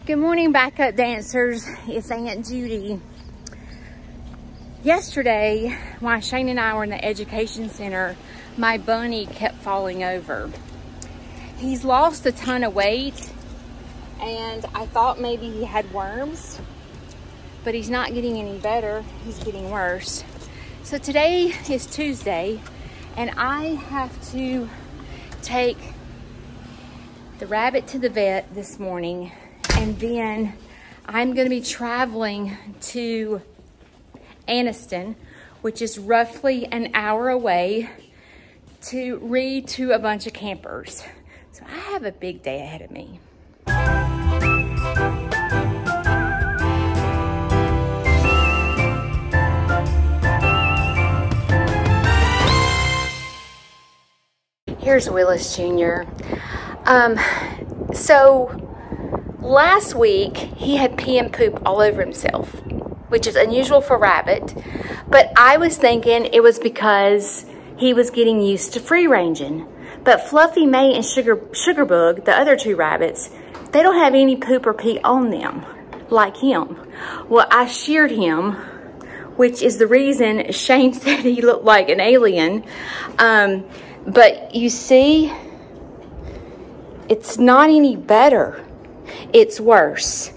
Good morning, backup dancers. It's Aunt Judy. Yesterday, while Shane and I were in the education center, my bunny kept falling over. He's lost a ton of weight, and I thought maybe he had worms, but he's not getting any better. He's getting worse. So today is Tuesday, and I have to take the rabbit to the vet this morning, and then I'm going to be traveling to Anniston, which is roughly an hour away, to read to a bunch of campers. So I have a big day ahead of me. Here's Willis Jr. So last week he had pee and poop all over himself, which is unusual for a rabbit, but I was thinking it was because he was getting used to free ranging. But Fluffy, May, and Sugarbug, the other two rabbits, they don't have any poop or pee on them like him. Well, I sheared him, which is the reason Shane said he looked like an alien. But you see, it's not any better. It's worse.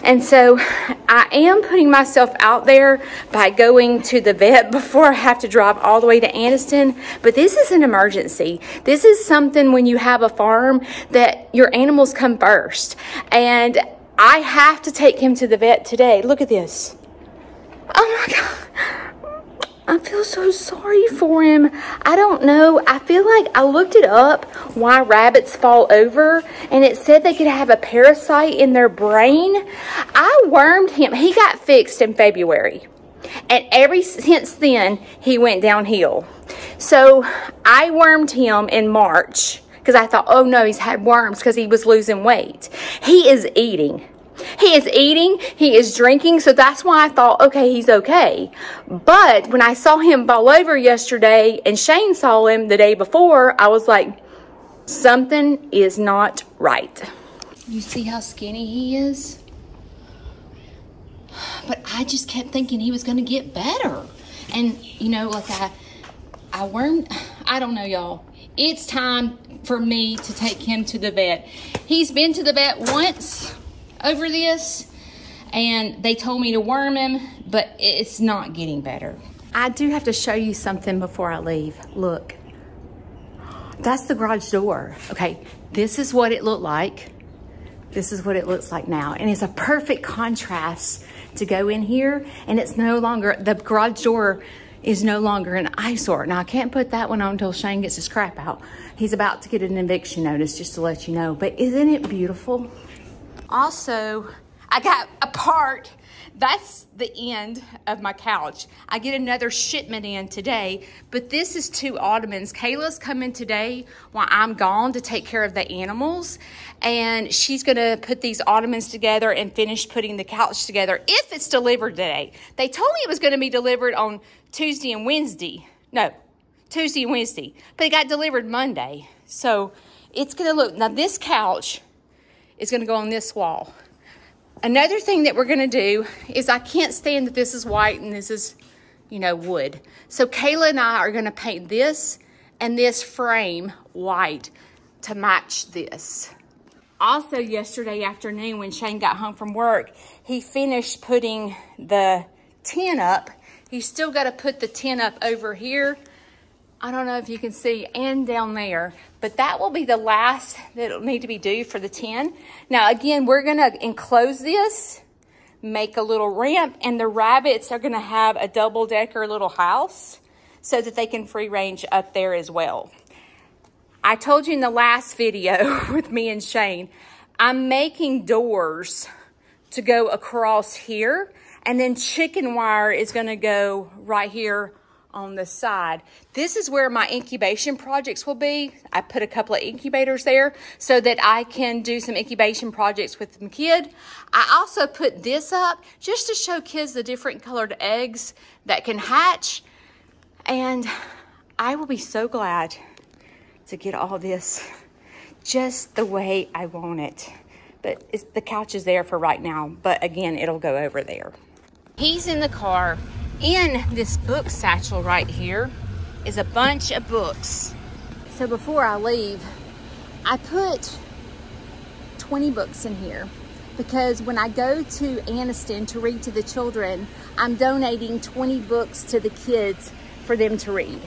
And so I am putting myself out there by going to the vet before I have to drive all the way to Anniston. But this is an emergency. This is something when you have a farm that your animals come first. And I have to take him to the vet today. Look at this. Oh my God. I feel so sorry for him. I don't know. I feel like I looked it up why rabbits fall over, and it said they could have a parasite in their brain. I wormed him. He got fixed in February, and ever since then, he went downhill. So I wormed him in March because I thought, oh no, he's had worms because he was losing weight. He is eating. He is eating, he is drinking, so that's why I thought, okay, he's okay. But when I saw him fall over yesterday and Shane saw him the day before, I was like, something is not right. You see how skinny he is? But I just kept thinking he was going to get better. And, you know, like I don't know, y'all. It's time for me to take him to the vet. He's been to the vet once over this, and they told me to worm him, but it's not getting better. I do have to show you something before I leave. Look, that's the garage door. Okay, this is what it looked like. This is what it looks like now, and it's a perfect contrast to go in here, and it's no longer, the garage door is no longer an eyesore. Now, I can't put that one on until Shane gets his crap out. He's about to get an eviction notice, just to let you know, but isn't it beautiful? Also, I got a part. That's the end of my couch. I get another shipment in today, but this is 2 ottomans. Kayla's coming today while I'm gone to take care of the animals, and she's gonna put these ottomans together and finish putting the couch together if it's delivered today. They told me it was gonna be delivered on Tuesday and Wednesday. No, Tuesday and Wednesday, but it got delivered Monday. So it's gonna look, now this couch is going to go on this wall. Another thing that we're going to do is I can't stand that this is white and this is, you know, wood. So Kayla and I are going to paint this and this frame white to match this. Also yesterday afternoon when Shane got home from work, he finished putting the tin up. He's still got to put the tin up over here. I don't know if you can see, and down there, but that will be the last that'll need to be due for the tin. Now, again, we're gonna enclose this, make a little ramp, and the rabbits are gonna have a double-decker little house so that they can free range up there as well. I told you in the last video with me and Shane, I'm making doors to go across here, and then chicken wire is gonna go right here on the side. This is where my incubation projects will be. I put a couple of incubators there so that I can do some incubation projects with my kid. I also put this up just to show kids the different colored eggs that can hatch. And I will be so glad to get all this just the way I want it. but the couch is there for right now. But again, it'll go over there. He's in the car. In this book satchel right here is a bunch of books. So before I leave, I put 20 books in here because when I go to Anniston to read to the children, I'm donating 20 books to the kids for them to read.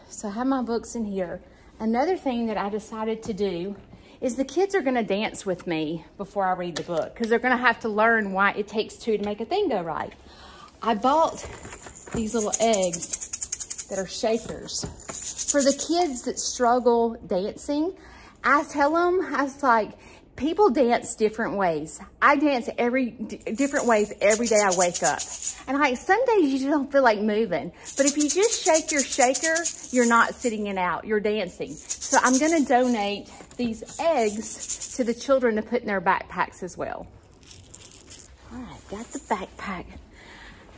So I have my books in here. Another thing that I decided to do is the kids are gonna dance with me before I read the book because they're gonna have to learn why it takes two to make a thing go right. I bought these little eggs that are shakers. For the kids that struggle dancing, I tell them, I was like, people dance different ways. I dance different ways every day I wake up. And like some days you just don't feel like moving. But if you just shake your shaker, you're not sitting it out, you're dancing. So I'm gonna donate these eggs to the children to put in their backpacks as well. All right, got the backpack.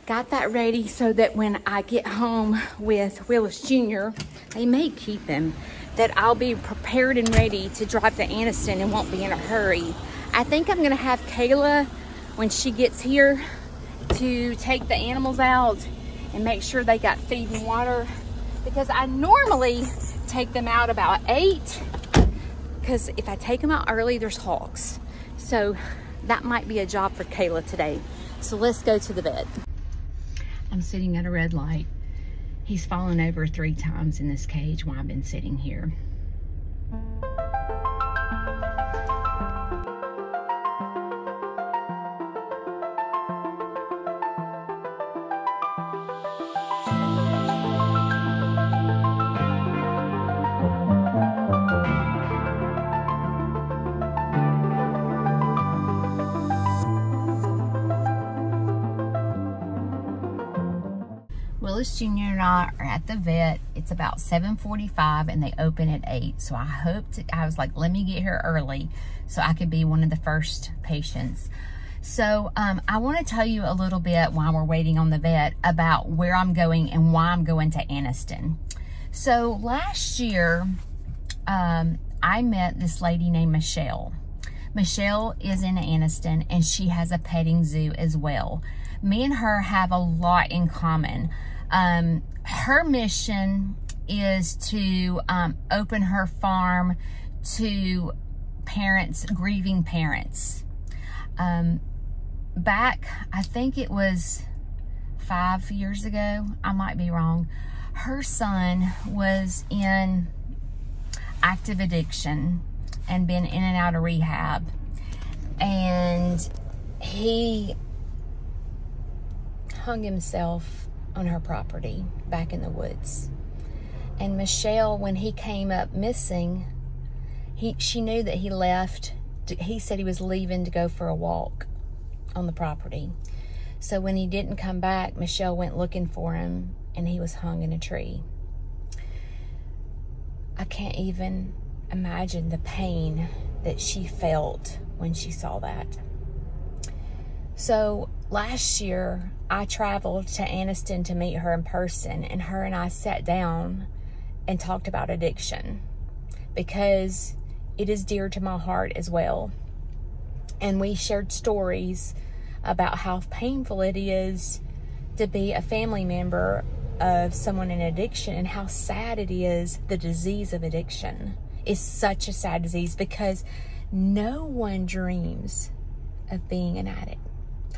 Got that ready so that when I get home with Willis Jr., they may keep him, that I'll be prepared and ready to drive to Anniston and won't be in a hurry. I think I'm gonna have Kayla, when she gets here, to take the animals out and make sure they got feed and water, because I normally take them out about 8, because if I take them out early, there's hogs. So that might be a job for Kayla today. So let's go to the vet. I'm sitting at a red light. He's fallen over 3 times in this cage while I've been sitting here. Willis Jr. and I are at the vet. It's about 7:45 and they open at 8. So I was like, let me get here early so I could be one of the first patients. So I want to tell you a little bit while we're waiting on the vet about where I'm going and why I'm going to Anniston. So last year, I met this lady named Michelle. Michelle is in Anniston and she has a petting zoo as well. Me and her have a lot in common. Her mission is to open her farm to parents, grieving parents. Back, I think it was 5 years ago, I might be wrong, her son was in active addiction and been in and out of rehab. And he hung himself on her property back in the woods. And Michelle, when he came up missing, she knew that he left. He said he was leaving to go for a walk on the property. So when he didn't come back, Michelle went looking for him and he was hung in a tree. I can't even imagine the pain that she felt when she saw that. So last year, I traveled to Anniston to meet her in person, and her and I sat down and talked about addiction because it is dear to my heart as well. And we shared stories about how painful it is to be a family member of someone in addiction and how sad it is. The disease of addiction is such a sad disease because no one dreams of being an addict.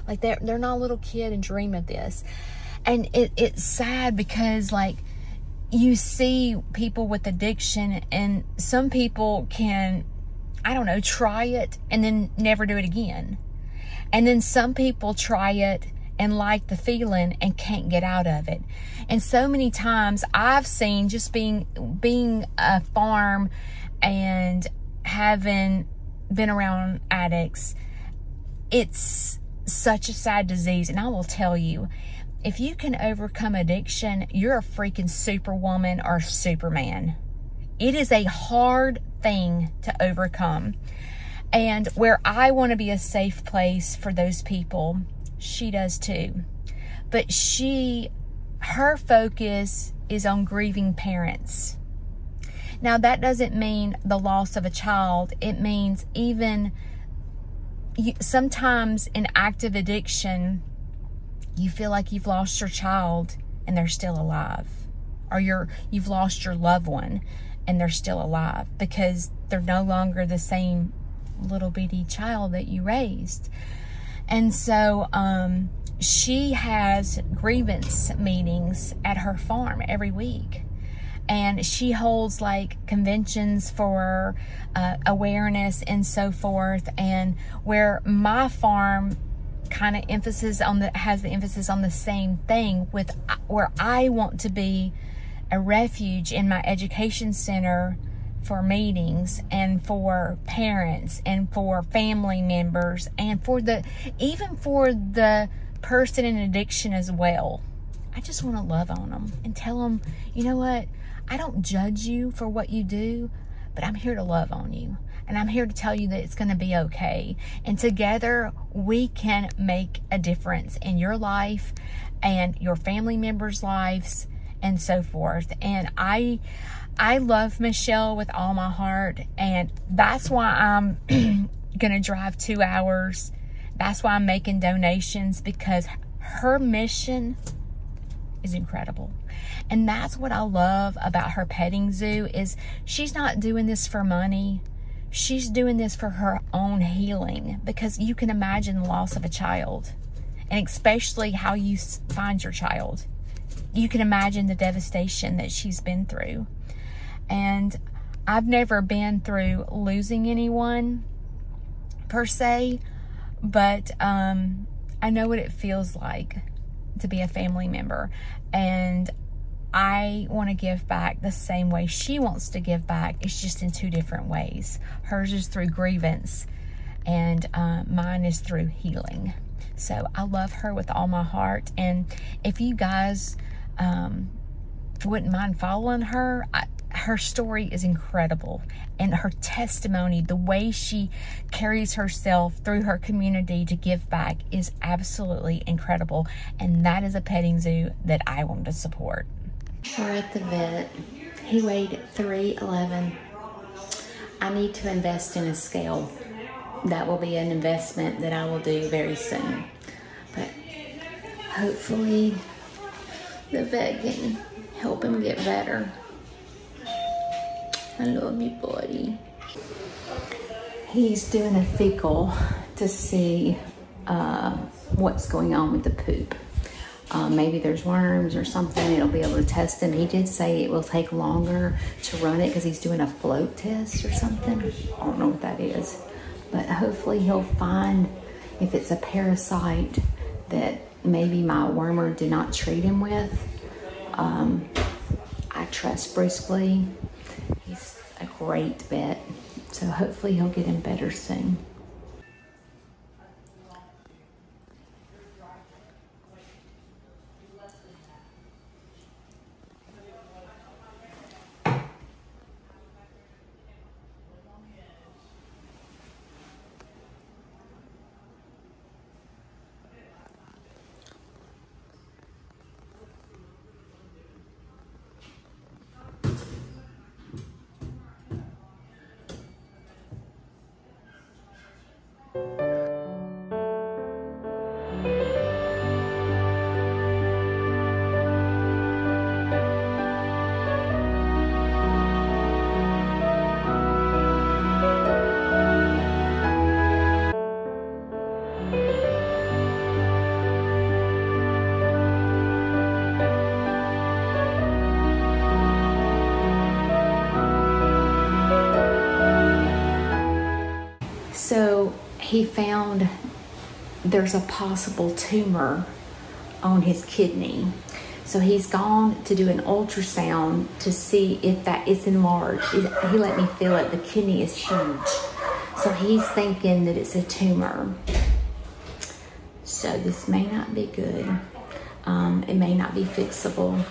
Like they're not a little kid and dream of this. And it's sad because like you see people with addiction and some people can, I don't know, try it and then never do it again. And then some people try it and like the feeling and can't get out of it. And so many times I've seen, just being a farm and having been around addicts, it's such a sad disease. And I will tell you, if you can overcome addiction, you're a freaking superwoman or superman. It is a hard thing to overcome. And where I want to be a safe place for those people, she does too. But her focus is on grieving parents. Now that doesn't mean the loss of a child. It means even sometimes in active addiction, you feel like you've lost your child and they're still alive, or you've lost your loved one and they're still alive, because they're no longer the same little bitty child that you raised. And so she has grievance meetings at her farm every week, and she holds like conventions for awareness and so forth. And where my farm kind of has the emphasis on the same thing, with where I want to be a refuge in my education center for meetings and for parents and for family members and even for the person in addiction as well. I just want to love on them and tell them, you know what, I don't judge you for what you do, but I'm here to love on you. And I'm here to tell you that it's going to be okay. And together we can make a difference in your life and your family members' lives and so forth. And I love Michelle with all my heart. And that's why I'm going to drive 2 hours. That's why I'm making donations, because her mission is incredible. And that's what I love about her petting zoo, is she's not doing this for money. She's doing this for her own healing, because you can imagine the loss of a child, and especially how you find your child. You can imagine the devastation that she's been through. And I've never been through losing anyone per se, but I know what it feels like to be a family member. And I want to give back the same way she wants to give back. It's just in 2 different ways. Hers is through grievance, and mine is through healing. So I love her with all my heart. And if you guys wouldn't mind following her, her story is incredible. And her testimony, the way she carries herself through her community to give back, is absolutely incredible. And that is a petting zoo that I want to support. We're at the vet. He weighed 311. I need to invest in a scale. That will be an investment that I will do very soon. But hopefully the vet can help him get better. I love you, buddy. He's doing a fecal to see what's going on with the poop. Maybe there's worms or something. It'll be able to test him. He did say it will take longer to run it because he's doing a float test or something. I don't know what that is. But hopefully he'll find if it's a parasite that maybe my wormer did not treat him with. I trust Briskly. He's a great vet. So hopefully he'll get him better soon. So he found there's a possible tumor on his kidney. So he's gone to do an ultrasound to see if that is enlarged. He let me feel it. The kidney is huge. So he's thinking that it's a tumor. So this may not be good. It may not be fixable.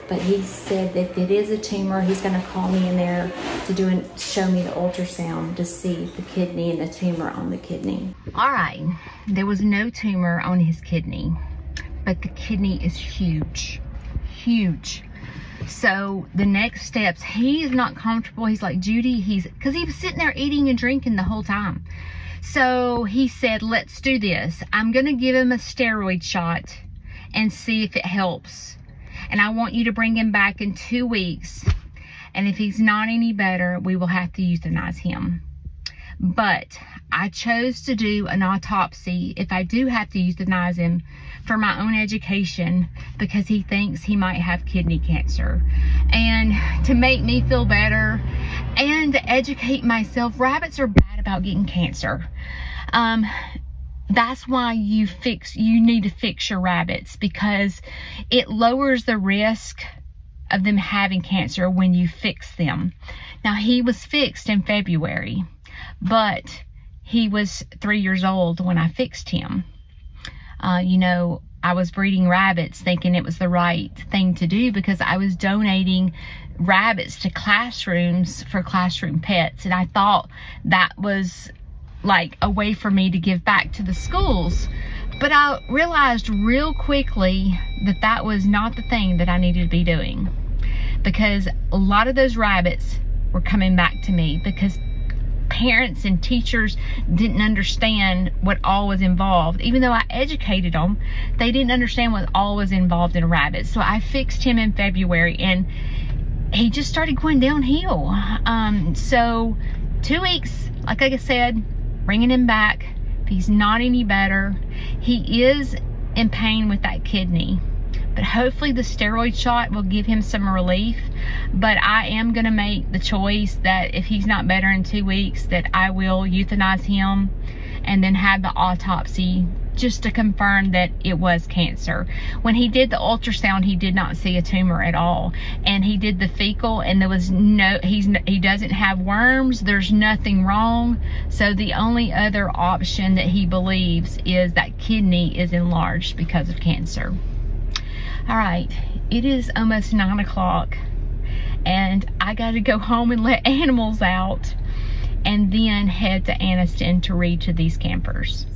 But he said that if it is a tumor, he's going to call me in there to show me the ultrasound to see the kidney and the tumor on the kidney. All right, there was no tumor on his kidney, but the kidney is huge, huge. So the next steps, he is not comfortable. He's like, Judy, because he was sitting there eating and drinking the whole time. So he said, let's do this. I'm going to give him a steroid shot and see if it helps. And I want you to bring him back in 2 weeks. And if he's not any better, we will have to euthanize him. But I chose to do an autopsy if I do have to euthanize him for my own education, because he thinks he might have kidney cancer. And to make me feel better and to educate myself, rabbits are bad about getting cancer. That's why you need to fix your rabbits, because it lowers the risk of them having cancer when you fix them. Now, he was fixed in February, but he was 3 years old when I fixed him. You know, I was breeding rabbits thinking it was the right thing to do, because I was donating rabbits to classrooms for classroom pets. And I thought that was like a way for me to give back to the schools. But I realized real quickly that that was not the thing that I needed to be doing, because a lot of those rabbits were coming back to me because parents and teachers didn't understand what all was involved. Even though I educated them, they didn't understand what all was involved in a rabbit. So I fixed him in February, and he just started going downhill. So 2 weeks, like I said, bringing him back. If he's not any better, he is in pain with that kidney, but hopefully the steroid shot will give him some relief. But I am going to make the choice that if he's not better in 2 weeks, that I will euthanize him and then have the autopsy just to confirm that it was cancer. When he did the ultrasound, he did not see a tumor at all. And he did the fecal, and there was no, he doesn't have worms. There's nothing wrong. So the only other option that he believes is that kidney is enlarged because of cancer. All right, it is almost 9 o'clock, and I got to go home and let animals out, and then head to Anniston to read to these campers.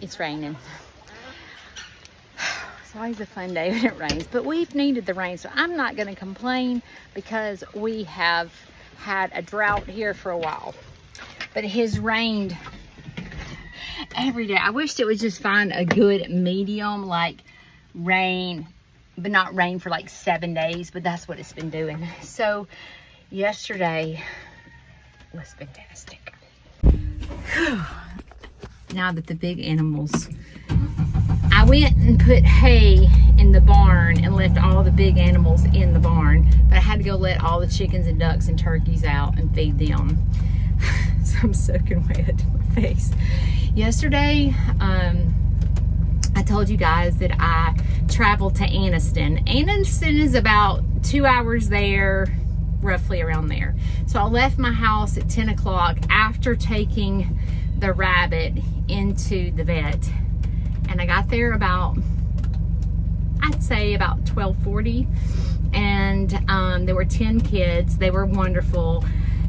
It's raining. It's always a fun day when it rains, but we've needed the rain, so I'm not going to complain, because we have had a drought here for a while. But it has rained every day. I wished it would just find a good medium, like rain, but not rain for like 7 days, but that's what it's been doing. So yesterday was fantastic. Now that the big animals, I went and put hay in the barn and left all the big animals in the barn, but I had to go let all the chickens and ducks and turkeys out and feed them. So I'm soaking wet to my face. Yesterday, I told you guys that I traveled to Anniston. Anniston is about 2 hours there, roughly around there. So I left my house at 10 o'clock after taking the rabbit into the vet, and I got there about, I'd say about 12:40, and there were 10 kids. They were wonderful.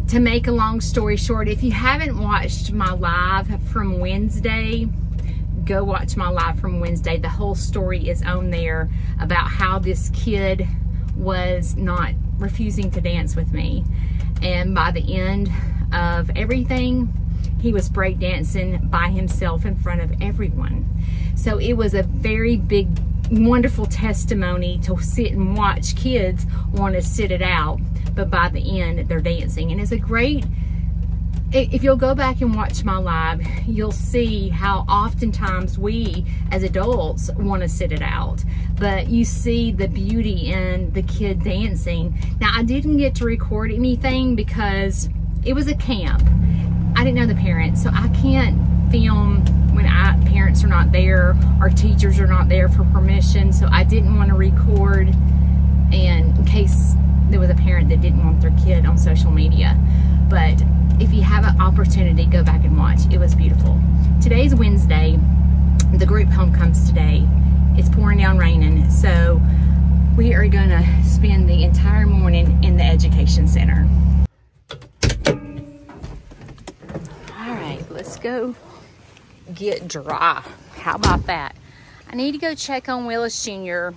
To make a long story short, if you haven't watched my live from Wednesday, go watch my live from Wednesday. The whole story is on there about how this kid was not refusing to dance with me, and by the end of everything, he was breakdancing by himself in front of everyone. So it was a very big, wonderful testimony to sit and watch kids want to sit it out, but by the end, they're dancing. And it's a great if you'll go back and watch my live, you'll see how oftentimes we as adults want to sit it out, but you see the beauty in the kid dancing. Now, I didn't get to record anything because it was a camp. I didn't know the parents, so I can't film when parents are not there or teachers are not there for permission, so I didn't want to record and in case there was a parent that didn't want their kid on social media. But if you have an opportunity, go back and watch. It was beautiful. Today's Wednesday. The group home comes today. It's pouring down raining, so we are gonna spend the entire morning in the education center. All right, let's go get dry. How about that? I need to go check on Willis Jr.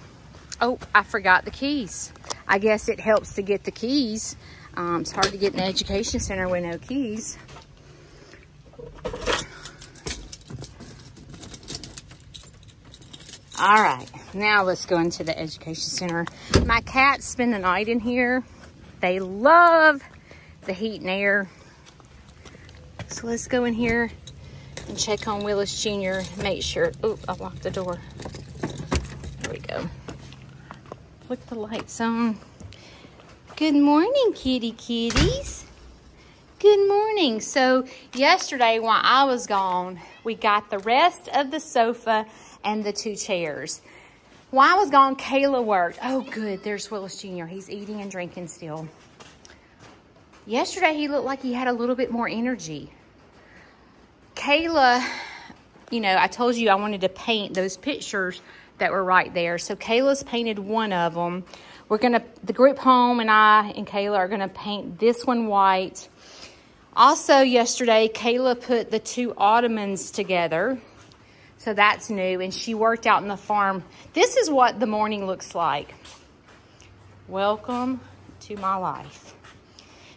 Oh, I forgot the keys. I guess it helps to get the keys. It's hard to get in the education center with no keys. All right, now let's go into the education center. My cats spend the night in here. They love the heat and air. So let's go in here and check on Willis Jr. Make sure, oh, I locked the door. There we go. Put the lights on. Good morning, kitty kitties. Good morning. So yesterday while I was gone, we got the rest of the sofa and the 2 chairs. While I was gone, Kayla worked. Oh, good. There's Willis Jr. He's eating and drinking still. Yesterday, he looked like he had a little bit more energy. Kayla, you know, I told you I wanted to paint those pictures that were right there. So Kayla's painted one of them. The group home and I and Kayla are gonna paint this one white. Also yesterday, Kayla put the 2 ottomans together. So that's new, and she worked out in the farm. This is what the morning looks like. Welcome to my life.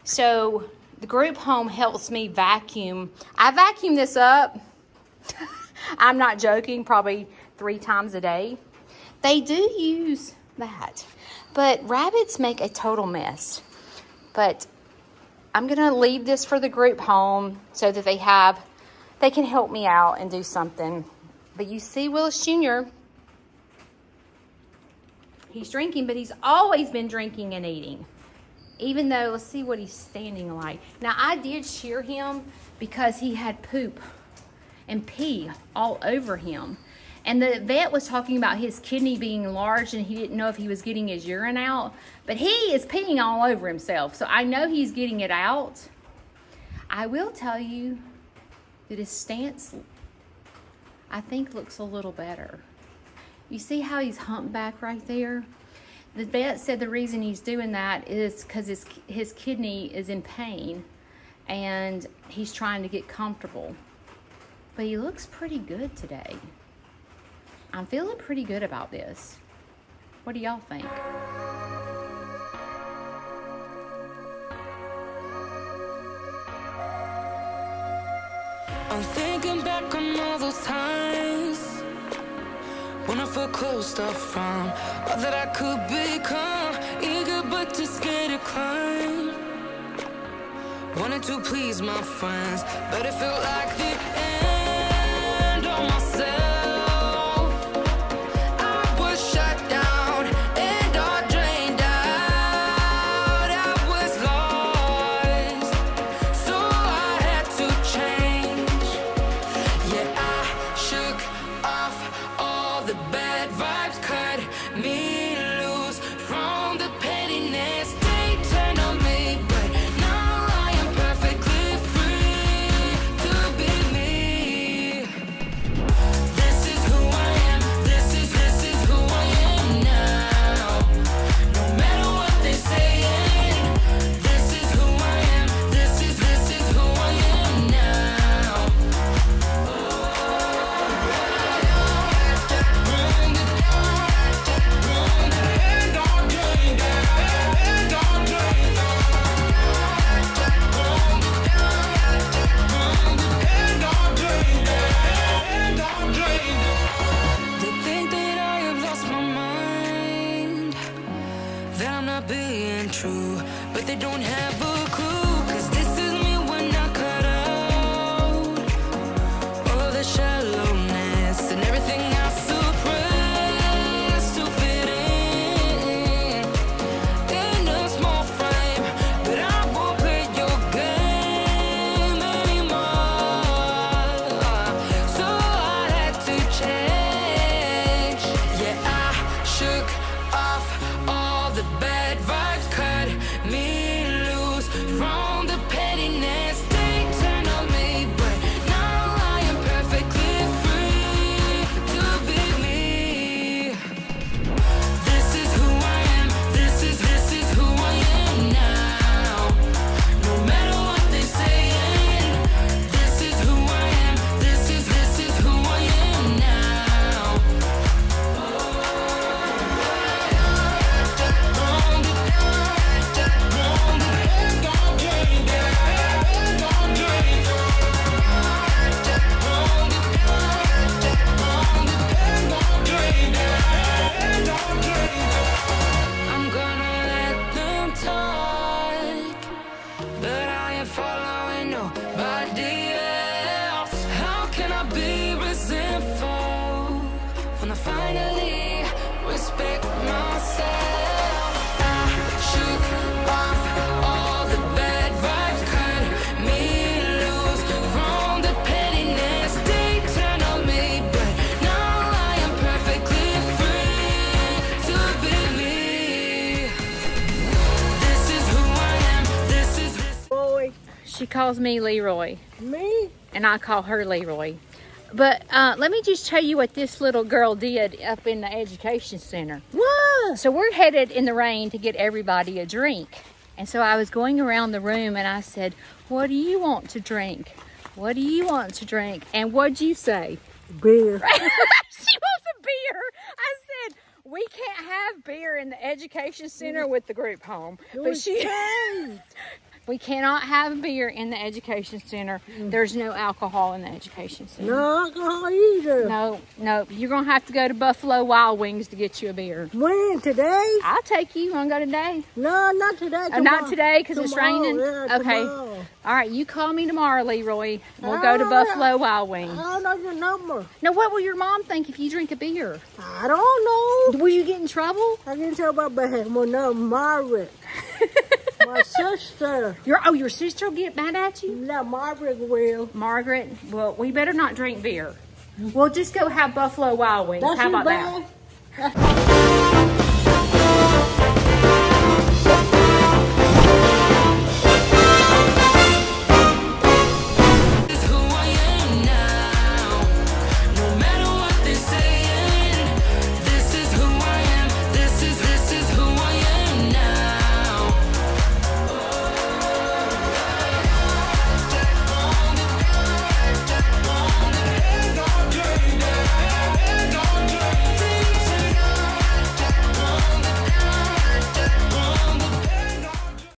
So the group home helps me vacuum. I vacuum this up. I'm not joking, probably 3 times a day. They do use that. But rabbits make a total mess. But I'm gonna leave this for the group home so that they can help me out and do something. But you see Willis Jr. He's drinking, but he's always been drinking and eating. Even though, let's see what he's standing like. Now, I did shear him because he had poop and pee all over him. And the vet was talking about his kidney being large and he didn't know if he was getting his urine out. But he is peeing all over himself. So I know he's getting it out. I will tell you that his stance, I think, looks a little better. You see how he's humpback right there? The vet said the reason he's doing that is because his kidney is in pain and he's trying to get comfortable. But he looks pretty good today. I'm feeling pretty good about this. What do y'all think? I'm thinking back on all those times when I felt closed off from all that I could become, eager but too scared to climb. Wanted to please my friends, but it felt like the end of myself. following nobody else. How can I be resentful when I finally respect myself? I shook off all the bad vibes, cut me loose from the pettiness they turned on me, but now I am perfectly free to be me. This is who I am, this is Boy. She calls me Leroy. Me? And I call her Leroy. But let me just tell you what this little girl did up in the education center. What? So we're headed in the rain to get everybody a drink. And so I was going around the room and I said, what do you want to drink? What do you want to drink? And what'd you say? Beer. She wants a beer. I said, we can't have beer in the education center with the group home. But she... We cannot have beer in the education center. There's no alcohol in the education center. No alcohol either. No. You're going to have to go to Buffalo Wild Wings to get you a beer. When? Today? I'll take you. You want to go today? No, not today. Oh, not today because it's raining? Yeah, okay. Tomorrow. All right. You call me tomorrow, Leroy. We'll go to Buffalo Wild Wings. I don't know your number. Now, what will your mom think if you drink a beer? I don't know. Will you get in trouble? I didn't tell about bad. Well, no, Margaret. My sister. Your sister will get mad at you? No, Margaret will. Margaret, well, we better not drink beer. We'll just go have Buffalo Wild Wings. How about that?